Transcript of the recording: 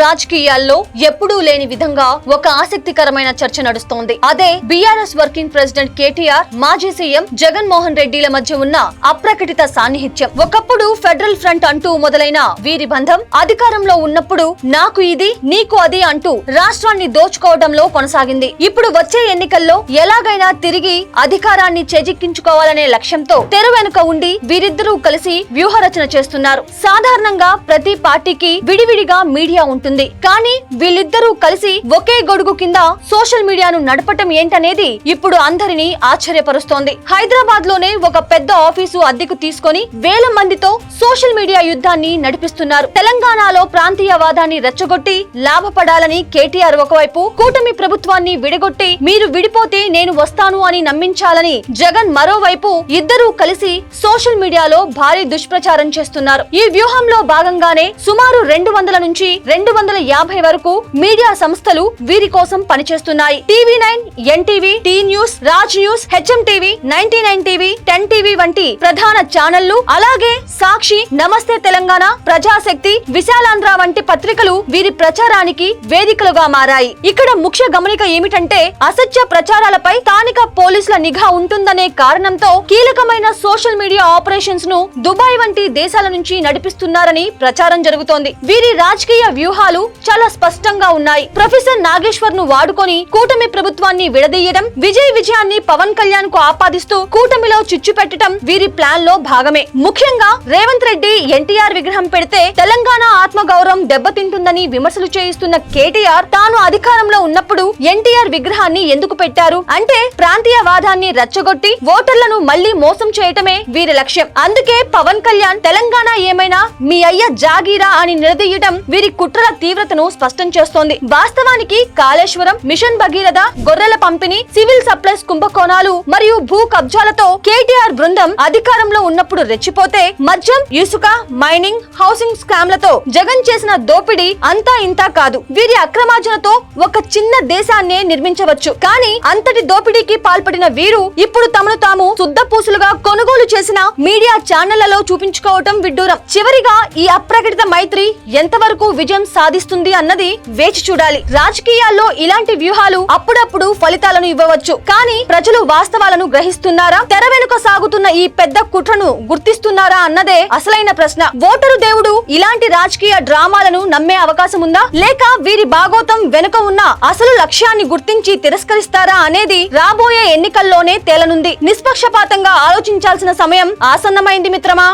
రాజకీయాల్లో ఎప్పుడూ లేని విధంగా ఒక ఆసక్తికరమైన చర్చ నడుస్తోంది. అదే బీఆర్ఎస్ వర్కింగ్ ప్రెసిడెంట్ కేటీఆర్, మాజీ సీఎం జగన్మోహన్ రెడ్డిల మధ్య ఉన్న అప్రకటిత సాన్నిహిత్యం. ఒకప్పుడు ఫెడరల్ ఫ్రంట్ అంటూ మొదలైన వీరి బంధం అధికారంలో ఉన్నప్పుడు నాకు ఇది నీకు అది అంటూ రాష్ట్రాన్ని దోచుకోవడంలో కొనసాగింది. ఇప్పుడు వచ్చే ఎన్నికల్లో ఎలాగైనా తిరిగి అధికారాన్ని చేజిక్కించుకోవాలనే లక్ష్యంతో తెర వెనుక ఉండి వీరిద్దరూ కలిసి వ్యూహరచన చేస్తున్నారు. సాధారణంగా ప్రతి పార్టీకి విడివిడిగా మీడియా ఉంటుంది. కానీ వీళ్ళిద్దరూ కలిసి ఒకే గొడుగు కింద సోషల్ మీడియాను నడపటం ఏంటనేది ఇప్పుడు అందరినీ ఆశ్చర్యపరుస్తోంది. హైదరాబాద్ లోనే ఒక పెద్ద ఆఫీసు అద్దెకు తీసుకొని వేల మందితో సోషల్ మీడియా యుద్ధాన్ని నడిపిస్తున్నారు. తెలంగాణలో ప్రాంతీయవాదాన్ని రెచ్చగొట్టి లాభపడాలని కేటీఆర్ ఒకవైపు, కూటమి ప్రభుత్వాన్ని విడగొట్టి మీరు విడిపోతే నేను వస్తాను అని నమ్మించాలని జగన్ మరోవైపు ఇద్దరూ కలిసి సోషల్ మీడియాలో భారీ దుష్ప్రచారం చేస్తున్నారు. ఈ వ్యూహంలో భాగంగానే సుమారు 200 నుంచి 250 వరకు మీడియా సంస్థలు వీరి కోసం పనిచేస్తున్నాయి. టీవీ9, ఎన్టీవీ, టీ న్యూస్, రాజ్ న్యూస్, హెచ్ఎం టీవీ, 99 టీవీ, 10 టీవీ వంటి ప్రధాన ఛానళ్లు, అలాగే సాక్షి, నమస్తే తెలంగాణ, ప్రజాశక్తి, విశాలాంధ్ర వంటి పత్రికలు వీరి ప్రచారానికి వేదికలుగా మారాయి. ఇక్కడ ముఖ్య గమనిక ఏమిటంటే అసత్య ప్రచారాలపై స్థానిక పోలీసుల నిఘా ఉంటుందనే కారణంతో కీలకమైన సోషల్ మీడియా ఆపరేషన్స్ ను దుబాయ్ వంటి దేశాల నుంచి నడిపిస్తున్నారని ప్రచారం జరుగుతోంది. వీరి రాజకీయ వ్యూహాలు చాలా స్పష్టంగా ఉన్నాయి. ప్రొఫెసర్ నాగేశ్వర్ ను వాడుకొని కూటమి ప్రభుత్వాన్ని విడదీయడం, విజయాన్ని పవన్ కళ్యాణ్ కు ఆపాదిస్తూ కూటమిలో చిచ్చు పెట్టడం వీరి ప్లాన్ లో భాగమే. ముఖ్యంగా రేవంత్ రెడ్డి ఎన్టీఆర్ విగ్రహం పెడితే తెలంగాణ ఆత్మగౌరవం దెబ్బతింటుందని విమర్శలు చేయిస్తున్న కేటీఆర్ తాను అధికారంలో ఉన్నప్పుడు ఎన్టీఆర్ విగ్రహాన్ని ఎందుకు పెట్టారు అంటే ప్రాంతీయవాదాన్ని రెచ్చగొట్టి ఓటర్లను మళ్లీ మోసం చేయటమే వీరి లక్ష్యం. అందుకే పవన్ కళ్యాణ్ తెలంగాణ ఏమైనా మీ అయ్య జాగీరా అని నిలదీయడం వీరి కుట్రల తీవ్రతను స్పష్టం చేస్తోంది. వాస్తవానికి కాళేశ్వరం, మిషన్ భగీరథ, గొర్రెల పంపిణీ, సివిల్ సప్లైస్ కుంభకోణాలు మరియు భూ కబ్జాలతో కేటీఆర్ బృందం అధికారంలో ఉన్నప్పుడు రెచ్చిపోతే మద్యం, ఇసుక, మైనింగ్, హౌసింగ్ స్కామ్లతో జగన్ చేసిన దోపిడీ అంతా ఇంతా కాదు. వీరి అక్రమార్జనతో ఒక చిన్న దేశాన్నే నిర్మించవచ్చు. కానీ అంతటి దోపిడీకి పాల్పడిన వీరు ఇప్పుడు తమను తాము శుద్ధపూసులుగా కొనుగోలు చేసిన మీడియా ఛానళ్లలో చూపించుకోవటం విడ్డూరం. చివరిగా ఈ అప్రకటిత మైత్రి ఎంతవరకు విజయం సాధిస్తుంది అన్నది వేచి చూడాలి. రాజకీయాల్లో ఇలాంటి వ్యూహాలు అప్పుడప్పుడు ఫలితాలను ఇవ్వవచ్చు. కానీ ప్రజలు వాస్తవాలను గ్రహిస్తున్నారా? తెర వెనుక సాగుతున్న ఈ పెద్ద కుట్రను గుర్తిస్తున్నారా అన్నదే అసలైన ప్రశ్న. ఓటరు దేవుడు ఇలాంటి రాజకీయ డ్రామాలను నమ్మే అవకాశం ఉందా, లేక వీరి భాగోతం వెనుక ఉన్న అసలు లక్ష్యాన్ని గుర్తించి తిరస్కరిస్తారా అనేది రాబోయే ఎన్నికల్లోనే తేలనుంది. నిష్పక్షపాతంగా ఆలోచించాల్సిన సమయం ఆసన్నమైంది మిత్రమా.